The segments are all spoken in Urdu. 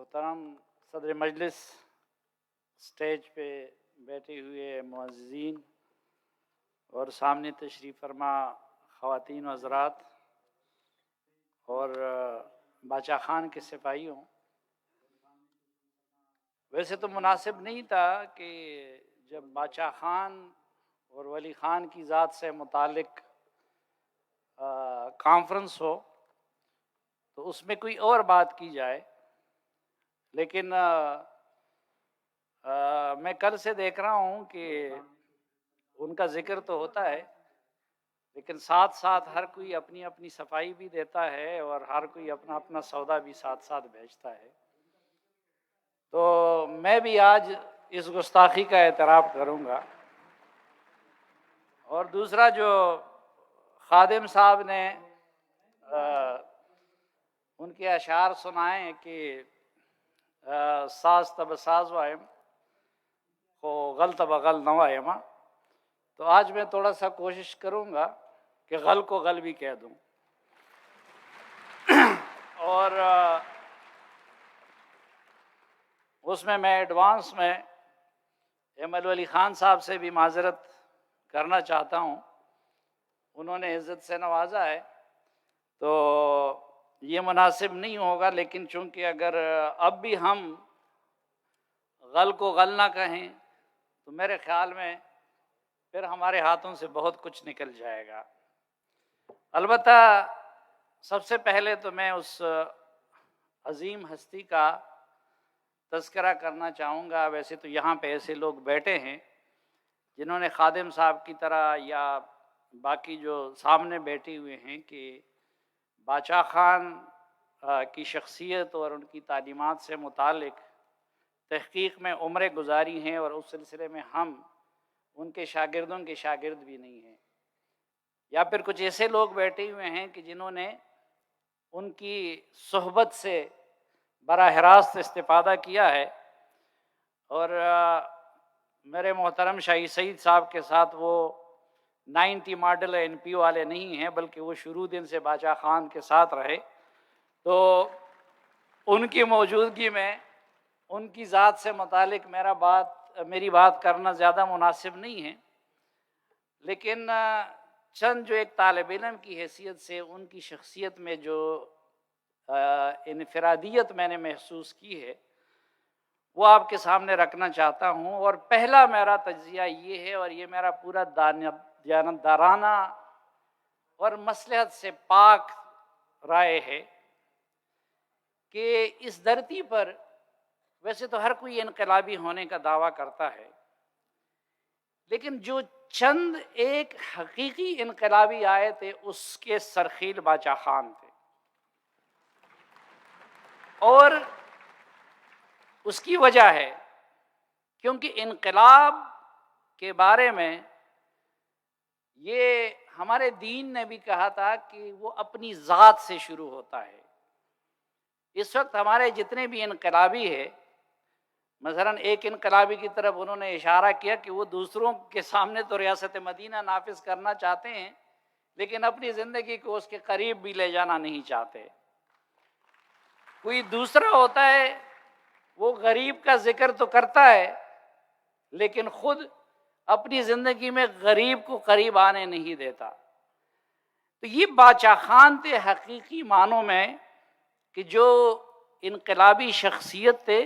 محترم صدر مجلس، اسٹیج پہ بیٹھے ہوئے معززین اور سامنے تشریف فرما خواتین و حضرات اور باچا خان کے سپاہیوں، ویسے تو مناسب نہیں تھا کہ جب باچا خان اور ولی خان کی ذات سے متعلق کانفرنس ہو تو اس میں کوئی اور بات کی جائے، لیکن میں کل سے دیکھ رہا ہوں کہ ان کا ذکر تو ہوتا ہے، لیکن ساتھ ساتھ ہر کوئی اپنی اپنی صفائی بھی دیتا ہے اور ہر کوئی اپنا اپنا سودا بھی ساتھ ساتھ بھیجتا ہے۔ تو میں بھی آج اس گستاخی کا اعتراف کروں گا۔ اور دوسرا، جو خادم صاحب نے ان کے اشعار سنائے کہ ساز تب ساز وائم کو غلط بغل نوائما، تو آج میں تھوڑا سا کوشش کروں گا کہ غل کو غل بھی کہہ دوں۔ اور اس میں ایڈوانس میں احمد ولی خان صاحب سے بھی معذرت کرنا چاہتا ہوں، انہوں نے عزت سے نوازا ہے تو یہ مناسب نہیں ہوگا، لیکن چونکہ اگر اب بھی ہم غل کو غل نہ کہیں تو میرے خیال میں پھر ہمارے ہاتھوں سے بہت کچھ نکل جائے گا۔ البتہ سب سے پہلے تو میں اس عظیم ہستی کا تذکرہ کرنا چاہوں گا۔ ویسے تو یہاں پہ ایسے لوگ بیٹھے ہیں جنہوں نے خادم صاحب کی طرح یا باقی جو سامنے بیٹھے ہوئے ہیں کہ باچا خان کی شخصیت اور ان کی تعلیمات سے متعلق تحقیق میں عمریں گزاری ہیں، اور اس سلسلے میں ہم ان کے شاگردوں کے شاگرد بھی نہیں ہیں، یا پھر کچھ ایسے لوگ بیٹھے ہوئے ہیں کہ جنہوں نے ان کی صحبت سے براہ راست استفادہ کیا ہے۔ اور میرے محترم شاہی سعید صاحب کے ساتھ وہ 90 ماڈل این پی والے نہیں ہیں، بلکہ وہ شروع دن سے باچا خان کے ساتھ رہے، تو ان کی موجودگی میں ان کی ذات سے متعلق میری بات کرنا زیادہ مناسب نہیں ہے، لیکن چند جو ایک طالب علم کی حیثیت سے ان کی شخصیت میں جو انفرادیت میں نے محسوس کی ہے وہ آپ کے سامنے رکھنا چاہتا ہوں۔ اور پہلا میرا تجزیہ یہ ہے، اور یہ میرا پورا دیانتدارانہ اور مصلحت سے پاک رائے ہے، کہ اس دھرتی پر ویسے تو ہر کوئی انقلابی ہونے کا دعویٰ کرتا ہے، لیکن جو چند ایک حقیقی انقلابی آئے تھے اس کے سرخیل باچا خان تھے، اور اس کی وجہ ہے کیونکہ انقلاب کے بارے میں یہ ہمارے دین نے بھی کہا تھا کہ وہ اپنی ذات سے شروع ہوتا ہے۔ اس وقت ہمارے جتنے بھی انقلابی ہیں، مثلا ایک انقلابی کی طرف انہوں نے اشارہ کیا کہ وہ دوسروں کے سامنے تو ریاست مدینہ نافذ کرنا چاہتے ہیں، لیکن اپنی زندگی کو اس کے قریب بھی لے جانا نہیں چاہتے۔ کوئی دوسرا ہوتا ہے وہ غریب کا ذکر تو کرتا ہے، لیکن خود اپنی زندگی میں غریب کو قریب آنے نہیں دیتا۔ تو یہ باچا خان تھے حقیقی معنوں میں، کہ جو انقلابی شخصیت تھے،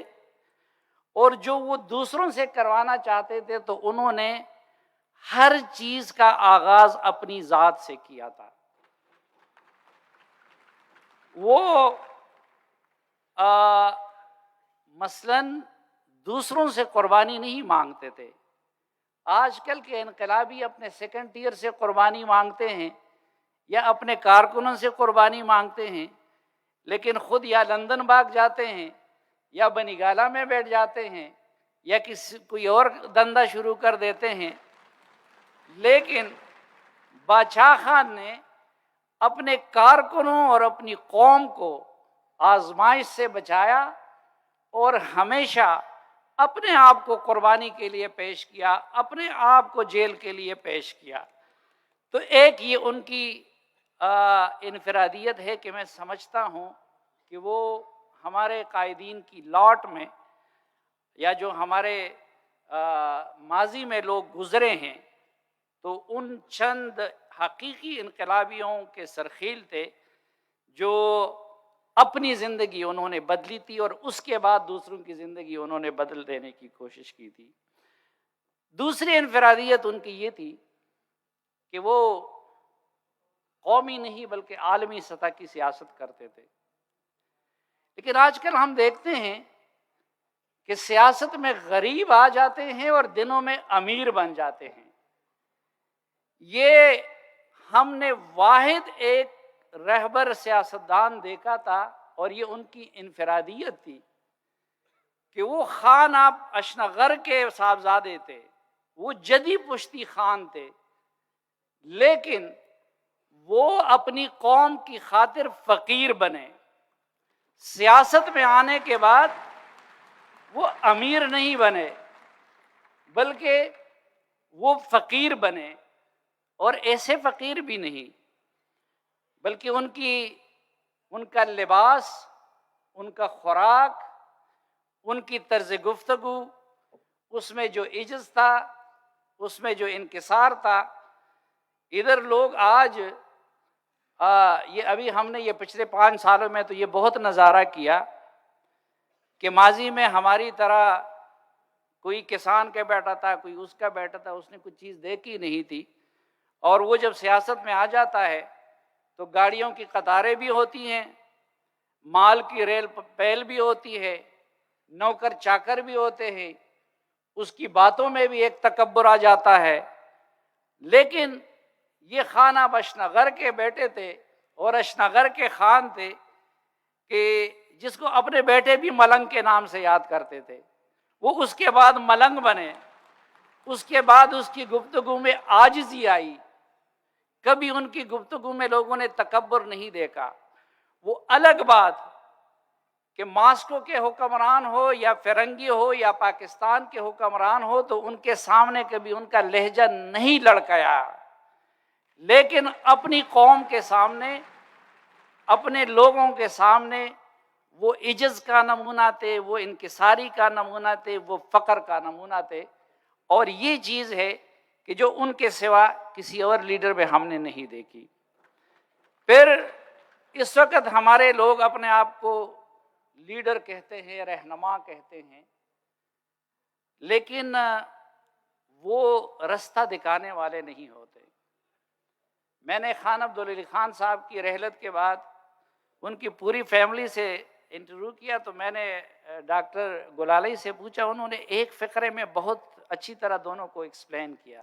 اور جو وہ دوسروں سے کروانا چاہتے تھے تو انہوں نے ہر چیز کا آغاز اپنی ذات سے کیا تھا۔ وہ مثلاً دوسروں سے قربانی نہیں مانگتے تھے۔ آج کل کے انقلابی اپنے سیکنڈ سے قربانی مانگتے ہیں یا اپنے کارکنوں سے قربانی مانگتے ہیں، لیکن خود یا لندن بھاگ جاتے ہیں یا بنی گالہ میں بیٹھ جاتے ہیں یا کوئی اور دندہ شروع کر دیتے ہیں۔ لیکن باچا خان نے اپنے کارکنوں اور اپنی قوم کو آزمائش سے بچایا اور ہمیشہ اپنے آپ کو قربانی کے لیے پیش کیا، اپنے آپ کو جیل کے لیے پیش کیا۔ تو ایک یہ ان کی انفرادیت ہے کہ میں سمجھتا ہوں کہ وہ ہمارے قائدین کی لاٹ میں یا جو ہمارے ماضی میں لوگ گزرے ہیں تو ان چند حقیقی انقلابیوں کے سرخیل تھے جو اپنی زندگی انہوں نے بدلی تھی اور اس کے بعد دوسروں کی زندگی انہوں نے بدل دینے کی کوشش کی تھی۔ دوسری انفرادیت ان کی یہ تھی کہ وہ قومی نہیں بلکہ عالمی سطح کی سیاست کرتے تھے۔ لیکن آج کل ہم دیکھتے ہیں کہ سیاست میں غریب آ جاتے ہیں اور دنوں میں امیر بن جاتے ہیں۔ یہ ہم نے واحد ایک رہبر سیاستدان دیکھا تھا اور یہ ان کی انفرادیت تھی کہ وہ خان آپ اشنغر کے صاحبزادے تھے، وہ جدی پشتی خان تھے، لیکن وہ اپنی قوم کی خاطر فقیر بنے۔ سیاست میں آنے کے بعد وہ امیر نہیں بنے بلکہ وہ فقیر بنے، اور ایسے فقیر بھی نہیں بلکہ ان کا لباس، ان کا خوراک، ان کی طرز گفتگو، اس میں جو عجز تھا، اس میں جو انکسار تھا۔ ادھر لوگ آج یہ ابھی ہم نے یہ پچھلے 5 سالوں میں تو یہ بہت نظارہ کیا کہ ماضی میں ہماری طرح کوئی کسان کا بیٹا تھا، کوئی اس کا بیٹا تھا، اس نے کچھ چیز دیکھی نہیں تھی، اور وہ جب سیاست میں آ جاتا ہے تو گاڑیوں کی قطاریں بھی ہوتی ہیں، مال کی ریل پیل بھی ہوتی ہے، نوکر چاکر بھی ہوتے ہیں، اس کی باتوں میں بھی ایک تکبر آ جاتا ہے۔ لیکن یہ خان اب اشنغر کے بیٹے تھے اور اشنغر کے خان تھے کہ جس کو اپنے بیٹے بھی ملنگ کے نام سے یاد کرتے تھے، وہ اس کے بعد ملنگ بنے۔ اس کے بعد اس کی گفتگو میں عاجزی آئی، کبھی ان کی گفتگو میں لوگوں نے تکبر نہیں دیکھا۔ وہ الگ بات کہ ماسکو کے حکمران ہو یا فرنگی ہو یا پاکستان کے حکمران ہو تو ان کے سامنے کبھی ان کا لہجہ نہیں لڑکایا، لیکن اپنی قوم کے سامنے، اپنے لوگوں کے سامنے وہ عجز کا نمونہ تھے، وہ انکساری کا نمونہ تھے، وہ فقر کا نمونہ تھے۔ اور یہ چیز ہے کہ جو ان کے سوا کسی اور لیڈر میں ہم نے نہیں دیکھی۔ پھر اس وقت ہمارے لوگ اپنے آپ کو لیڈر کہتے ہیں، رہنما کہتے ہیں، لیکن وہ رستہ دکھانے والے نہیں ہوتے۔ میں نے خان عبدالعلی خان صاحب کی رحلت کے بعد ان کی پوری فیملی سے انٹرویو کیا تو میں نے ڈاکٹر گلالی سے پوچھا، انہوں نے ایک فقرے میں بہت اچھی طرح دونوں کو ایکسپلین کیا۔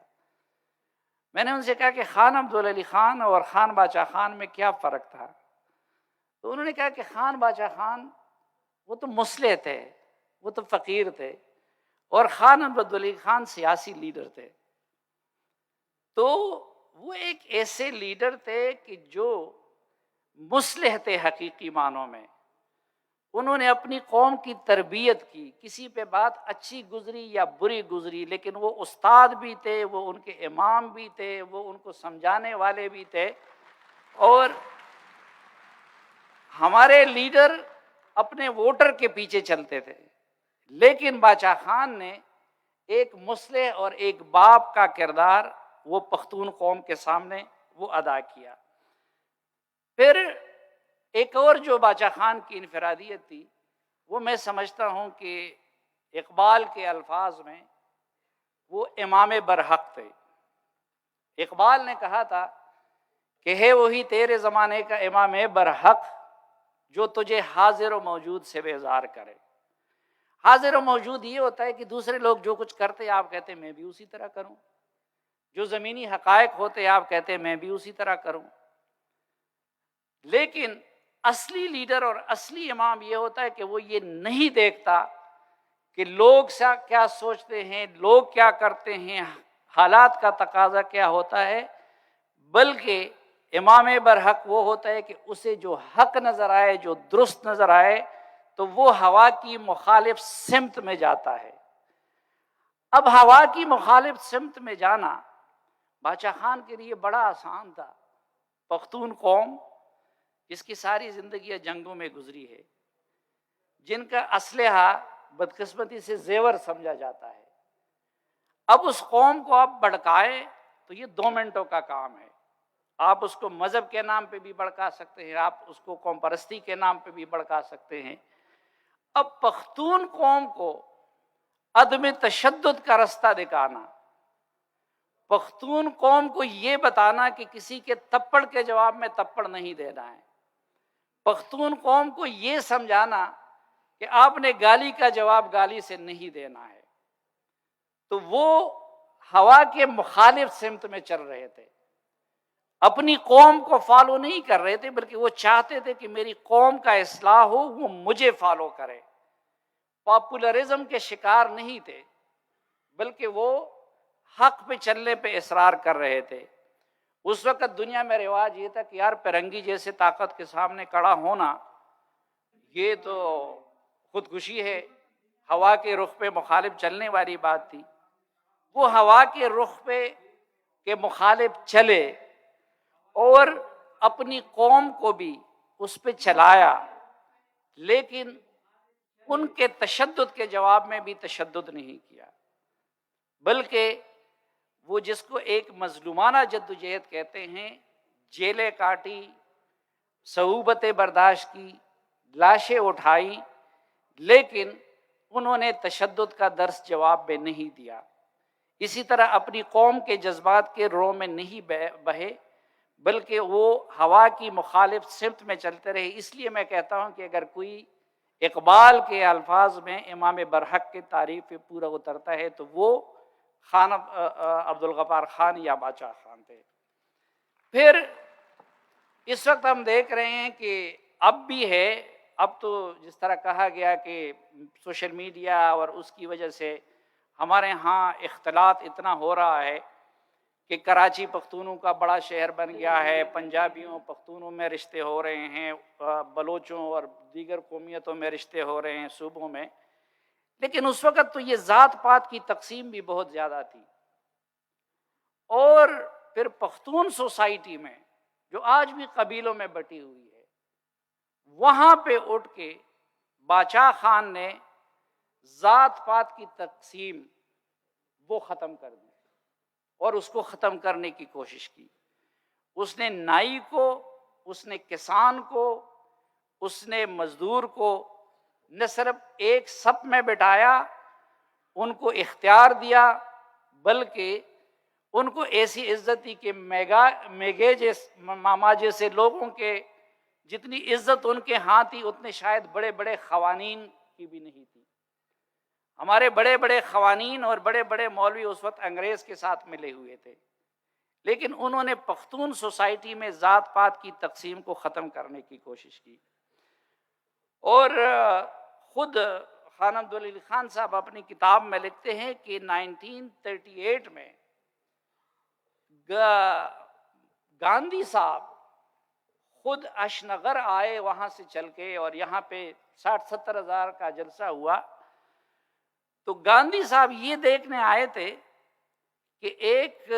میں نے ان سے کہا کہ خان عبدالعلی خان اور خان باچا خان میں کیا فرق تھا؟ تو انہوں نے کہا کہ خان باچا خان وہ تو مصلح تھے، وہ تو فقیر تھے، اور خان عبدالعلی خان سیاسی لیڈر تھے۔ تو وہ ایک ایسے لیڈر تھے کہ جو مصلح تھے حقیقی معنوں میں۔ انہوں نے اپنی قوم کی تربیت کی، کسی پہ بات اچھی گزری یا بری گزری، لیکن وہ استاد بھی تھے، وہ ان کے امام بھی تھے، وہ ان کو سمجھانے والے بھی تھے۔ اور ہمارے لیڈر اپنے ووٹر کے پیچھے چلتے تھے، لیکن باچا خان نے ایک مصلح اور ایک باپ کا کردار وہ پختون قوم کے سامنے وہ ادا کیا۔ پھر ایک اور جو باچا خان کی انفرادیت تھی، وہ میں سمجھتا ہوں کہ اقبال کے الفاظ میں وہ امام برحق تھے۔ اقبال نے کہا تھا کہ ہے وہی تیرے زمانے کا امام برحق جو تجھے حاضر و موجود سے بیزار کرے۔ حاضر و موجود یہ ہوتا ہے کہ دوسرے لوگ جو کچھ کرتے آپ کہتے میں بھی اسی طرح کروں، جو زمینی حقائق ہوتے آپ کہتے میں بھی اسی طرح کروں۔ لیکن اصلی لیڈر اور اصلی امام یہ ہوتا ہے کہ وہ یہ نہیں دیکھتا کہ لوگ کیا سوچتے ہیں، لوگ کیا کرتے ہیں، حالات کا تقاضا کیا ہوتا ہے، بلکہ امام برحق وہ ہوتا ہے کہ اسے جو حق نظر آئے، جو درست نظر آئے تو وہ ہوا کی مخالف سمت میں جاتا ہے۔ اب ہوا کی مخالف سمت میں جانا باچا خان کے لیے بڑا آسان تھا۔ پختون قوم جس کی ساری زندگی جنگوں میں گزری ہے، جن کا اسلحہ بدقسمتی سے زیور سمجھا جاتا ہے، اب اس قوم کو آپ بھڑکائیں تو یہ 2 منٹوں کا کام ہے۔ آپ اس کو مذہب کے نام پہ بھی بھڑکا سکتے ہیں، آپ اس کو قوم پرستی کے نام پہ بھی بھڑکا سکتے ہیں۔ اب پختون قوم کو عدم تشدد کا راستہ دکھانا، پختون قوم کو یہ بتانا کہ کسی کے تپڑ کے جواب میں تپڑ نہیں دینا ہے، پختون قوم کو یہ سمجھانا کہ آپ نے گالی کا جواب گالی سے نہیں دینا ہے، تو وہ ہوا کے مخالف سمت میں چل رہے تھے، اپنی قوم کو فالو نہیں کر رہے تھے، بلکہ وہ چاہتے تھے کہ میری قوم کا اصلاح ہو، وہ مجھے فالو کرے۔ پاپولرزم کے شکار نہیں تھے، بلکہ وہ حق پہ چلنے پہ اصرار کر رہے تھے۔ اس وقت دنیا میں رواج یہ تھا کہ یار فرنگی جیسے طاقت کے سامنے کھڑا ہونا یہ تو خودکشی ہے، ہوا کے رخ پہ مخالف چلنے والی بات تھی۔ وہ ہوا کے رخ پہ کے مخالف چلے اور اپنی قوم کو بھی اس پہ چلایا، لیکن ان کے تشدد کے جواب میں بھی تشدد نہیں کیا، بلکہ وہ جس کو ایک مظلومانہ جدوجہد کہتے ہیں، جیلیں کاٹی، صعوبتیں برداشت کی، لاشیں اٹھائی، لیکن انہوں نے تشدد کا درس جواب میں نہیں دیا۔ اسی طرح اپنی قوم کے جذبات کے رو میں نہیں بہے، بلکہ وہ ہوا کی مخالف سمت میں چلتے رہے۔ اس لیے میں کہتا ہوں کہ اگر کوئی اقبال کے الفاظ میں امام برحق کی تعریف پہ پورا اترتا ہے تو وہ خان عبدالغفار خان یا باچا خان تھے۔ پھر اس وقت ہم دیکھ رہے ہیں کہ اب بھی ہے، اب تو جس طرح کہا گیا کہ سوشل میڈیا اور اس کی وجہ سے ہمارے ہاں اختلاط اتنا ہو رہا ہے کہ کراچی پختونوں کا بڑا شہر بن گیا ہے، پنجابیوں پختونوں میں رشتے ہو رہے ہیں، بلوچوں اور دیگر قومیتوں میں رشتے ہو رہے ہیں صوبوں میں، لیکن اس وقت تو یہ ذات پات کی تقسیم بھی بہت زیادہ تھی۔ اور پھر پختون سوسائٹی میں جو آج بھی قبیلوں میں بٹی ہوئی ہے، وہاں پہ اٹھ کے باچا خان نے ذات پات کی تقسیم وہ ختم کر دی اور اس کو ختم کرنے کی کوشش کی۔ اس نے نائی کو، اس نے کسان کو، اس نے مزدور کو نہ صرف ایک سب میں بٹھایا، ان کو اختیار دیا، بلکہ ان کو ایسی عزت دی کہ میگے ماما جیسے لوگوں کے جتنی عزت ان کے ہاں تھی اتنے شاید بڑے بڑے قوانین کی بھی نہیں تھی۔ ہمارے بڑے بڑے قوانین اور بڑے بڑے مولوی اس وقت انگریز کے ساتھ ملے ہوئے تھے، لیکن انہوں نے پختون سوسائٹی میں ذات پات کی تقسیم کو ختم کرنے کی کوشش کی۔ اور خود خان عبدالعلی خان صاحب اپنی کتاب میں لکھتے ہیں کہ 1938 میں گاندھی صاحب خود اشنگر آئے وہاں سے چل کے، اور یہاں پہ 60-70 ہزار کا جلسہ ہوا، تو گاندھی صاحب یہ دیکھنے آئے تھے کہ ایک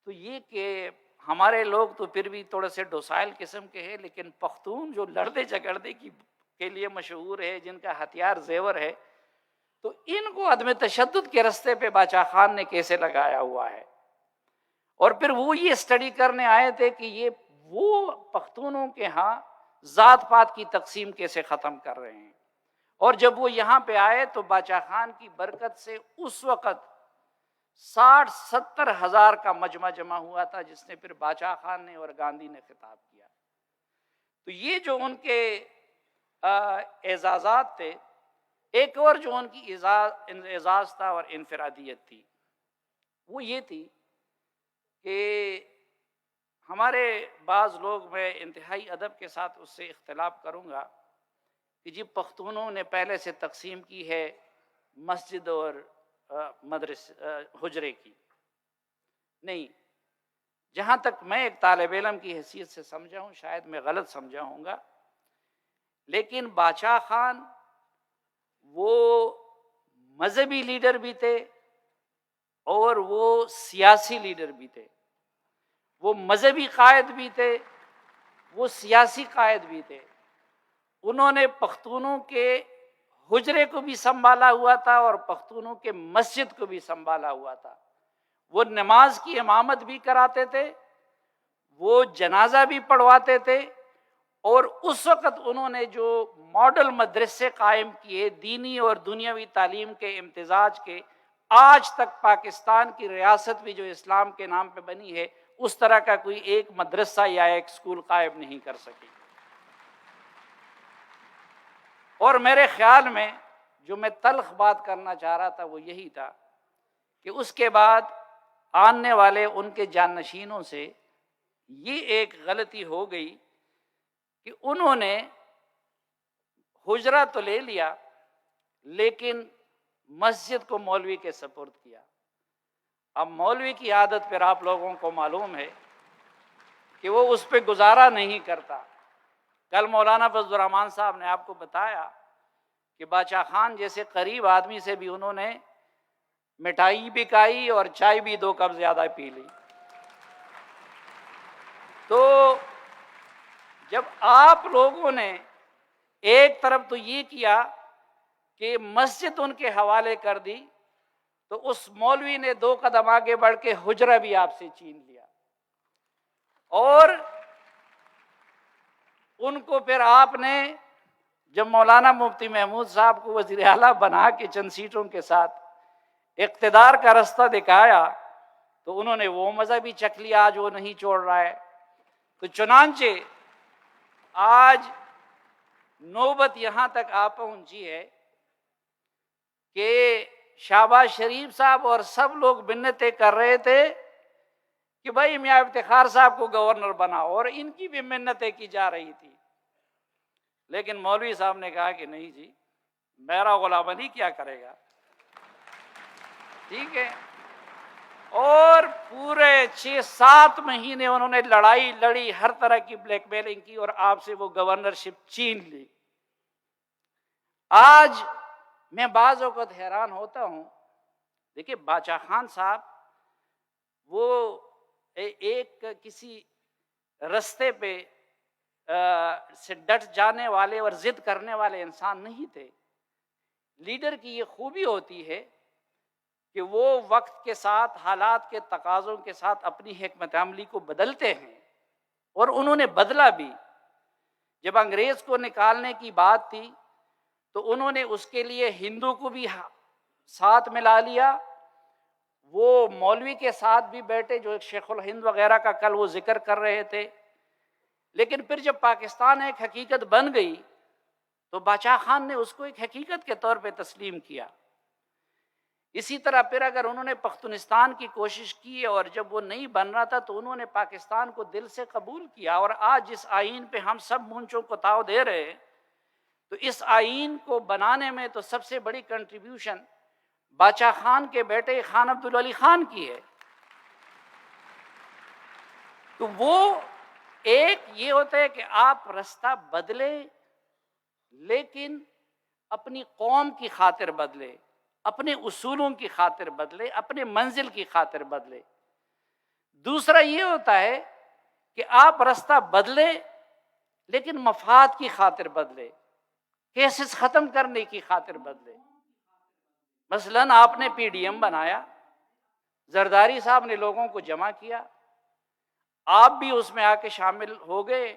تو یہ کہ ہمارے لوگ تو پھر بھی تھوڑے سے ڈوسائل قسم کے ہیں، لیکن پختون جو لڑنے جھگڑنے کے لیے مشہور ہے، جن کا ہتھیار زیور ہے، تو ان کو عدم تشدد کے راستے پہ باچا خان نے کیسے لگایا ہوا ہے۔ اور پھر وہ یہ اسٹڈی کرنے آئے تھے کہ یہ وہ پختونوں کے ہاں ذات پات کی تقسیم کیسے ختم کر رہے ہیں۔ اور جب وہ یہاں پہ آئے تو باچا خان کی برکت سے اس وقت 60-70 ہزار کا مجمع جمع ہوا تھا، جس نے پھر باچا خان نے اور گاندھی نے خطاب کیا۔ تو یہ جو ان کے اعزازات تھے، ایک اور جو ان کی اعزاز تھا اور انفرادیت تھی، وہ یہ تھی کہ ہمارے بعض لوگ، میں انتہائی ادب کے ساتھ اس سے اختلاف کروں گا کہ جی پختونوں نے پہلے سے تقسیم کی ہے مسجد اور حجرے کی، نہیں، جہاں تک میں ایک طالب علم کی حیثیت سے سمجھا ہوں، شاید میں غلط سمجھا ہوں گا، لیکن باچا خان وہ مذہبی لیڈر بھی تھے اور وہ سیاسی لیڈر بھی تھے، وہ مذہبی قائد بھی تھے، وہ سیاسی قائد بھی تھے۔ انہوں نے پختونوں کے حجرے کو بھی سنبھالا ہوا تھا اور پختونوں کے مسجد کو بھی سنبھالا ہوا تھا. وہ نماز کی امامت بھی کراتے تھے, وہ جنازہ بھی پڑھواتے تھے, اور اس وقت انہوں نے جو ماڈل مدرسے قائم کیے دینی اور دنیاوی تعلیم کے امتزاج کے, آج تک پاکستان کی ریاست بھی جو اسلام کے نام پہ بنی ہے اس طرح کا کوئی ایک مدرسہ یا ایک اسکول قائم نہیں کر سکی. اور میرے خیال میں جو میں تلخ بات کرنا چاہ رہا تھا وہ یہی تھا کہ اس کے بعد آنے والے ان کے جانشینوں سے یہ ایک غلطی ہو گئی کہ انہوں نے حجرہ تو لے لیا لیکن مسجد کو مولوی کے سپرد کیا. اب مولوی کی عادت پھر آپ لوگوں کو معلوم ہے کہ وہ اس پہ گزارا نہیں کرتا. کل مولانا فضل الرحمان صاحب نے آپ کو بتایا کہ باچا خان جیسے قریب آدمی سے بھی انہوں نے مٹھائی بھی کھائی اور چائے بھی 2 کپ زیادہ پی لی. تو جب آپ لوگوں نے ایک طرف تو یہ کیا کہ مسجد ان کے حوالے کر دی, تو اس مولوی نے 2 قدم آگے بڑھ کے حجرہ بھی آپ سے چھین لیا, اور ان کو پھر آپ نے جب مولانا مفتی محمود صاحب کو وزیر اعلیٰ بنا کے چند سیٹوں کے ساتھ اقتدار کا رستہ دکھایا تو انہوں نے وہ مزہ بھی چکھ لیا, آج وہ نہیں چھوڑ رہا ہے. تو چنانچہ آج نوبت یہاں تک آ پہنچی ہے کہ شہباز شریف صاحب اور سب لوگ منتیں کر رہے تھے کہ بھائی میاں افتخار صاحب کو گورنر بناؤ, اور ان کی بھی منتیں کی جا رہی تھی. لیکن مولوی صاحب نے کہا کہ نہیں جی, میرا غلام علی کیا کرے گا, ٹھیک ہے. اور پورے 6-7 مہینے انہوں نے لڑائی لڑی, ہر طرح کی بلیک میلنگ کی, اور آپ سے وہ گورنرشپ چھین لی. آج میں بعض اوقات حیران ہوتا ہوں, دیکھیے باچا خان صاحب وہ ایک کسی رستے پہ سے ڈٹ جانے والے اور ضد کرنے والے انسان نہیں تھے. لیڈر کی یہ خوبی ہوتی ہے کہ وہ وقت کے ساتھ حالات کے تقاضوں کے ساتھ اپنی حکمت عملی کو بدلتے ہیں, اور انہوں نے بدلا بھی. جب انگریز کو نکالنے کی بات تھی تو انہوں نے اس کے لیے ہندو کو بھی ساتھ ملا لیا, وہ مولوی کے ساتھ بھی بیٹھے جو شیخ الہند وغیرہ کا کل وہ ذکر کر رہے تھے. لیکن پھر جب پاکستان ایک حقیقت بن گئی تو باچا خان نے اس کو ایک حقیقت کے طور پہ تسلیم کیا. اسی طرح پھر اگر انہوں نے پختونستان کی کوشش کی اور جب وہ نہیں بن رہا تھا تو انہوں نے پاکستان کو دل سے قبول کیا, اور آج جس آئین پہ ہم سب مونچوں کو تاؤ دے رہے ہیں تو اس آئین کو بنانے میں تو سب سے بڑی کنٹریبیوشن باچا خان کے بیٹے خان عبدالولی خان کی ہے. تو وہ ایک یہ ہوتا ہے کہ آپ رستہ بدلے لیکن اپنی قوم کی خاطر بدلے, اپنے اصولوں کی خاطر بدلے, اپنے منزل کی خاطر بدلے. دوسرا یہ ہوتا ہے کہ آپ رستہ بدلے لیکن مفاد کی خاطر بدلے, کیسز ختم کرنے کی خاطر بدلے. مثلاً آپ نے پی ڈی ایم بنایا, زرداری صاحب نے لوگوں کو جمع کیا, آپ بھی اس میں آ کے شامل ہو گئے.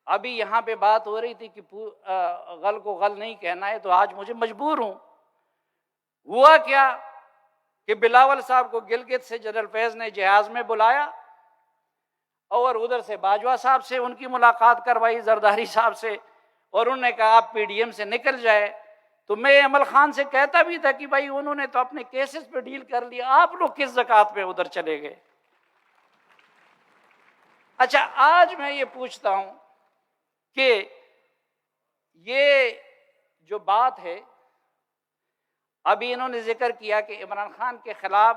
ابھی یہاں پہ بات ہو رہی تھی کہ غل کو غل نہیں کہنا ہے, تو آج مجھے مجبور ہوں. ہوا کیا کہ بلاول صاحب کو گلگت سے جنرل فیض نے جہاز میں بلایا, اور ادھر سے باجوہ صاحب سے ان کی ملاقات کروائی, زرداری صاحب سے, اور انہوں نے کہا آپ پی ڈی ایم سے نکل جائے. تو میں عمل خان سے کہتا بھی تھا کہ بھائی انہوں نے تو اپنے کیسز پہ ڈیل کر لیا, آپ لوگ کس زکوٰۃ پہ ادھر چلے گئے. اچھا, آج میں یہ پوچھتا ہوں کہ یہ جو بات ہے, ابھی انہوں نے ذکر کیا کہ عمران خان کے خلاف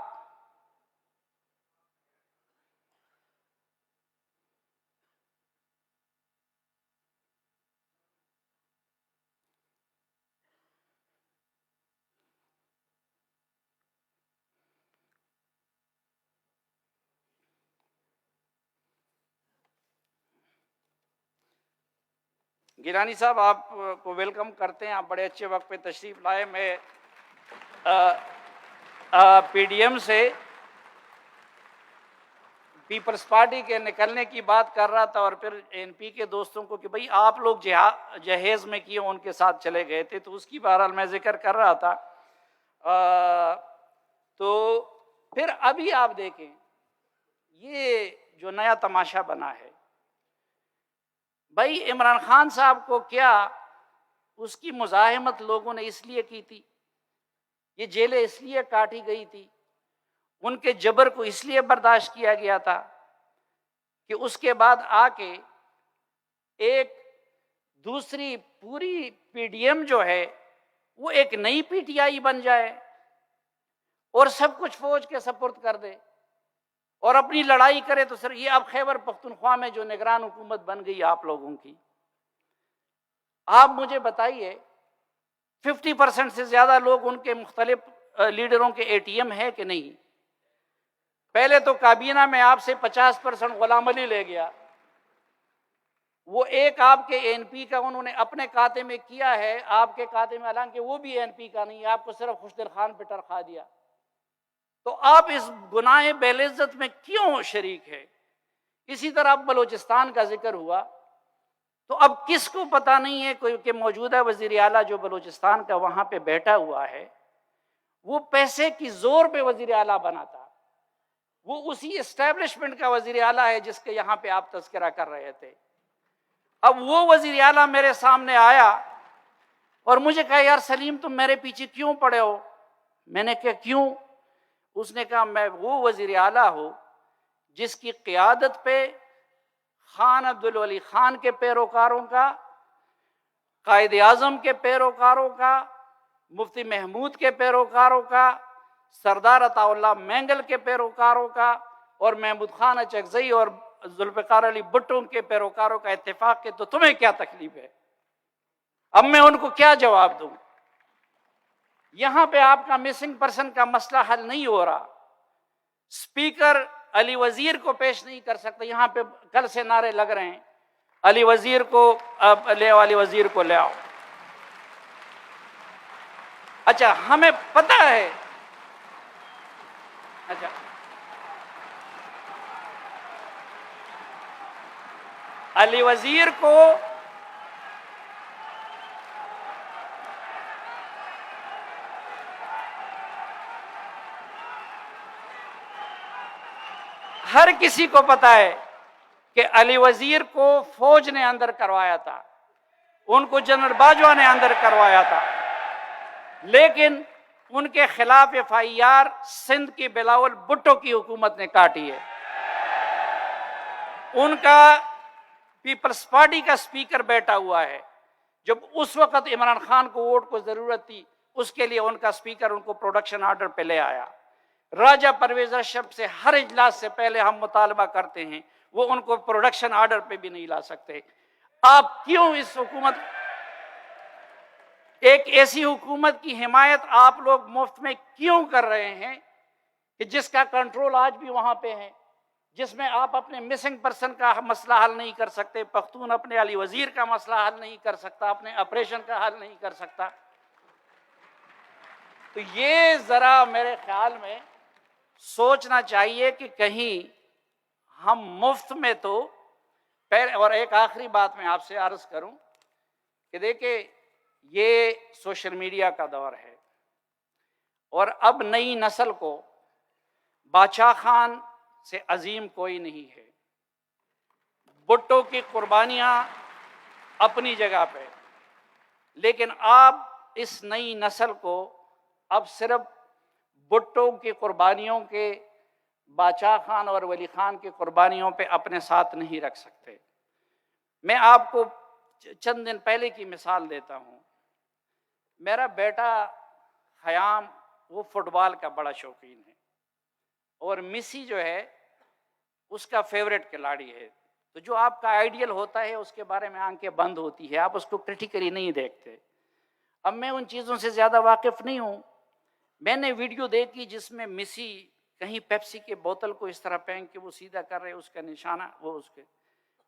گیلانی صاحب آپ کو ویلکم کرتے ہیں, آپ بڑے اچھے وقت پہ تشریف لائے. میں پی ڈی ایم سے پیپلز پارٹی کے نکلنے کی بات کر رہا تھا, اور پھر این پی کے دوستوں کو کہ بھئی آپ لوگ جہیز میں کیوں ان کے ساتھ چلے گئے تھے, تو اس کی بہرحال میں ذکر کر رہا تھا. تو پھر ابھی آپ دیکھیں یہ جو نیا تماشا بنا ہے, بھائی عمران خان صاحب کو کیا اس کی مزاحمت لوگوں نے اس لیے کی تھی, یہ جیلیں اس لیے کاٹی گئی تھی, ان کے جبر کو اس لیے برداشت کیا گیا تھا کہ اس کے بعد آ کے ایک دوسری پوری پی ڈی ایم جو ہے وہ ایک نئی پی ٹی آئی بن جائے اور سب کچھ فوج کے سپرد کر دے اور اپنی لڑائی کرے. تو سر یہ اب خیبر پختونخوا میں جو نگران حکومت بن گئی آپ لوگوں کی, آپ مجھے بتائیے 50% سے زیادہ لوگ ان کے مختلف لیڈروں کے اے ٹی ایم ہے کہ نہیں؟ پہلے تو کابینہ میں آپ سے 50% غلام علی لے گیا, وہ ایک آپ کے این پی کا انہوں نے اپنے کھاتے میں کیا ہے, آپ کے کھاتے میں, حالانکہ وہ بھی این پی کا نہیں, آپ کو صرف خوشدل خان پہ ٹرکھا دیا. تو آپ اس گناہ بےلذت میں کیوں شریک ہے؟ اسی طرح اب بلوچستان کا ذکر ہوا, تو اب کس کو پتہ نہیں ہے کوئی کہ موجودہ وزیر اعلیٰ جو بلوچستان کا وہاں پہ بیٹھا ہوا ہے, وہ پیسے کی زور پہ وزیر اعلیٰ بنا تھا, وہ اسی اسٹیبلشمنٹ کا وزیر اعلیٰ ہے جس کے یہاں پہ آپ تذکرہ کر رہے تھے. اب وہ وزیر اعلیٰ میرے سامنے آیا اور مجھے کہا یار سلیم تم میرے پیچھے کیوں پڑے ہو؟ میں نے کہا کیوں؟ اس نے کہا میں وہ وزیر اعلیٰ ہوں جس کی قیادت پہ خان عبدالولی خان کے پیروکاروں کا, قائد اعظم کے پیروکاروں کا, مفتی محمود کے پیروکاروں کا, سردار عطا اللہ مینگل کے پیروکاروں کا, اور محمود خان اچکزئی اور ذوالفقار علی بھٹو کے پیروکاروں کا اتفاق ہے. تو تمہیں کیا تکلیف ہے؟ اب میں ان کو کیا جواب دوں؟ یہاں پہ آپ کا مسنگ پرسن کا مسئلہ حل نہیں ہو رہا, اسپیکر علی وزیر کو پیش نہیں کر سکتے. یہاں پہ کل سے نعرے لگ رہے ہیں علی وزیر کو لے آؤ, علی وزیر کو لے آؤ. اچھا ہمیں پتہ ہے, اچھا علی وزیر کو ہر کسی کو پتا ہے کہ علی وزیر کو فوج نے اندر کروایا تھا, ان کو جنرل باجوہ نے اندر کروایا تھا, لیکن ان کے خلاف ایف آئی آر سندھ کی بلاول بھٹو کی حکومت نے کاٹی ہے. ان کا پیپلز پارٹی کا اسپیکر بیٹھا ہوا ہے, جب اس وقت عمران خان کو ووٹ کو ضرورت تھی اس کے لیے ان کا اسپیکر ان کو پروڈکشن آرڈر پہ لے آیا. راجہ پرویز اشرف سے ہر اجلاس سے پہلے ہم مطالبہ کرتے ہیں, وہ ان کو پروڈکشن آرڈر پہ بھی نہیں لا سکتے. آپ کیوں اس حکومت, ایک ایسی حکومت کی حمایت آپ لوگ مفت میں کیوں کر رہے ہیں کہ جس کا کنٹرول آج بھی وہاں پہ ہے, جس میں آپ اپنے مسنگ پرسن کا مسئلہ حل نہیں کر سکتے, پختون اپنے علی وزیر کا مسئلہ حل نہیں کر سکتا, اپنے آپریشن کا حل نہیں کر سکتا. تو یہ ذرا میرے خیال میں سوچنا چاہیے کہ کہیں ہم مفت میں تو اور ایک آخری بات میں آپ سے عرض کروں کہ دیکھیں یہ سوشل میڈیا کا دور ہے, اور اب نئی نسل کو باچا خان سے عظیم کوئی نہیں ہے. بھٹو کی قربانیاں اپنی جگہ پہ, لیکن آپ اس نئی نسل کو اب صرف بھٹو کی قربانیوں کے, باچا خان اور ولی خان کی قربانیوں پہ اپنے ساتھ نہیں رکھ سکتے. میں آپ کو چند دن پہلے کی مثال دیتا ہوں. میرا بیٹا خیام وہ فٹ بال کا بڑا شوقین ہے, اور میسی جو ہے اس کا فیوریٹ کھلاڑی ہے. تو جو آپ کا آئیڈیل ہوتا ہے اس کے بارے میں آنکھیں بند ہوتی ہے, آپ اس کو کرٹیکلی نہیں دیکھتے. اب میں ان چیزوں سے زیادہ واقف نہیں ہوں. میں نے ویڈیو دیکھی جس میں میسی کہیں پیپسی کے بوتل کو اس طرح پھینک کے وہ سیدھا کر رہے, اس کا نشانہ وہ اس کے,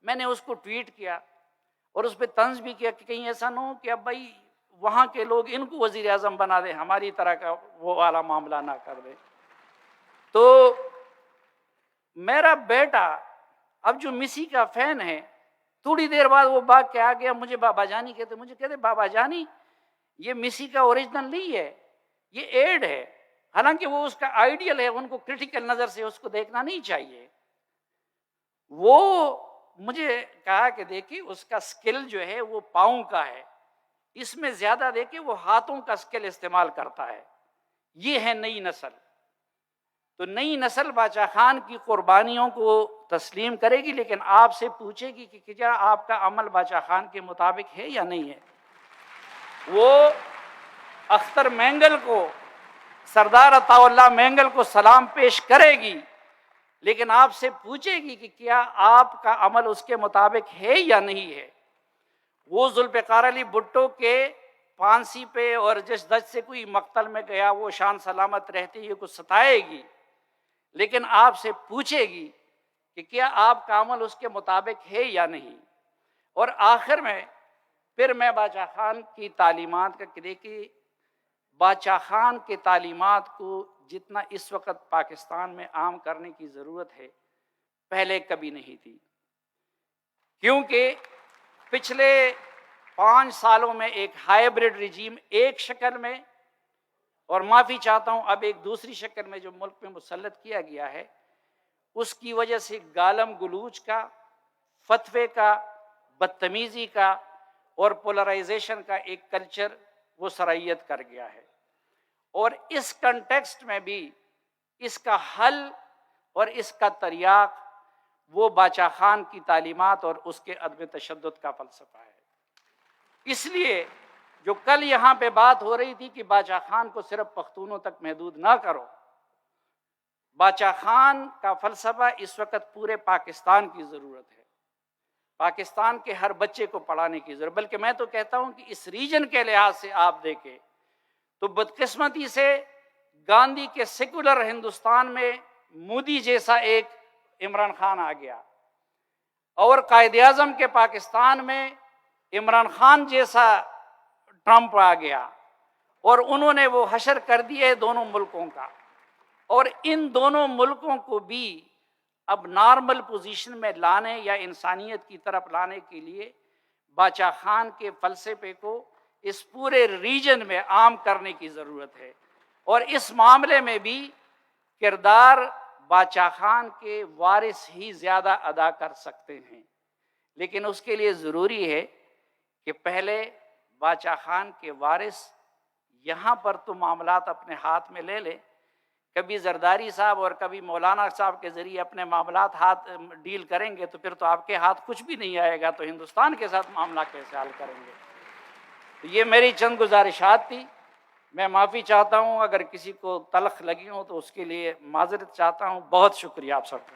میں نے اس کو ٹویٹ کیا اور اس پہ طنز بھی کیا کہ کہیں ایسا نہ ہو کہ اب بھائی وہاں کے لوگ ان کو وزیر اعظم بنا دیں، ہماری طرح کا وہ والا معاملہ نہ کر دیں۔ تو میرا بیٹا اب جو میسی کا فین ہے، تھوڑی دیر بعد وہ بھاگ کے آ گیا، مجھے بابا جانی کہتے، مجھے کہتے بابا جانی یہ میسی کا اوریجنل نہیں ہے، یہ ایڈ ہے، حالانکہ وہ اس کا آئیڈیل ہے، ان کو کرٹیکل نظر سے اس کو دیکھنا نہیں چاہیے۔ وہ مجھے کہا کہ دیکھیے اس کا سکل جو ہے وہ پاؤں کا ہے، اس میں زیادہ دیکھیں وہ ہاتھوں کا سکل استعمال کرتا ہے، یہ ہے نئی نسل۔ تو نئی نسل باچا خان کی قربانیوں کو تسلیم کرے گی، لیکن آپ سے پوچھے گی کہ کیا آپ کا عمل باچا خان کے مطابق ہے یا نہیں ہے۔ وہ اختر مینگل کو، سردار عطا اللہ مینگل کو سلام پیش کرے گی، لیکن آپ سے پوچھے گی کہ کیا آپ کا عمل اس کے مطابق ہے یا نہیں ہے۔ وہ ذوالفقار علی بھٹو کے پھانسی پہ اور جس دج سے کوئی مقتل میں گیا، وہ شان سلامت رہتے ہوئے کچھ ستائے گی، لیکن آپ سے پوچھے گی کہ کیا آپ کا عمل اس کے مطابق ہے یا نہیں۔ اور آخر میں پھر میں باچا خان کی تعلیمات کا کہ دیکھیے باچا خان کے تعلیمات کو جتنا اس وقت پاکستان میں عام کرنے کی ضرورت ہے، پہلے کبھی نہیں تھی، کیونکہ پچھلے 5 سالوں میں ایک ہائیبرڈ رجیم ایک شکل میں، اور معافی چاہتا ہوں اب ایک دوسری شکل میں جو ملک میں مسلط کیا گیا ہے، اس کی وجہ سے گالم گلوچ کا، فتوے کا، بدتمیزی کا اور پولرائزیشن کا ایک کلچر وہ سرائیت کر گیا ہے۔ اور اس کنٹیکسٹ میں بھی اس کا حل اور اس کا تریاق وہ باچا خان کی تعلیمات اور اس کے عدم تشدد کا فلسفہ ہے۔ اس لیے جو کل یہاں پہ بات ہو رہی تھی کہ باچا خان کو صرف پختونوں تک محدود نہ کرو، باچا خان کا فلسفہ اس وقت پورے پاکستان کی ضرورت ہے، پاکستان کے ہر بچے کو پڑھانے کی ضرورت، بلکہ میں تو کہتا ہوں کہ اس ریجن کے لحاظ سے آپ دیکھیں تو بدقسمتی سے گاندھی کے سیکولر ہندوستان میں مودی جیسا ایک عمران خان آ گیا، اور قائد اعظم کے پاکستان میں عمران خان جیسا ٹرمپ آ گیا، اور انہوں نے وہ حشر کر دیے دونوں ملکوں کا۔ اور ان دونوں ملکوں کو بھی اب نارمل پوزیشن میں لانے یا انسانیت کی طرف لانے کے لیے باچا خان کے فلسفے کو اس پورے ریجن میں عام کرنے کی ضرورت ہے، اور اس معاملے میں بھی کردار باچا خان کے وارث ہی زیادہ ادا کر سکتے ہیں، لیکن اس کے لیے ضروری ہے کہ پہلے باچا خان کے وارث یہاں پر تو معاملات اپنے ہاتھ میں لے لے، کبھی زرداری صاحب اور کبھی مولانا صاحب کے ذریعے اپنے معاملات ہاتھ ڈیل کریں گے تو پھر تو آپ کے ہاتھ کچھ بھی نہیں آئے گا، تو ہندوستان کے ساتھ معاملہ کیسے حل کریں گے۔ تو یہ میری چند گزارشات تھی، میں معافی چاہتا ہوں اگر کسی کو تلخ لگی ہوں تو اس کے لیے معذرت چاہتا ہوں۔ بہت شکریہ آپ سب کا۔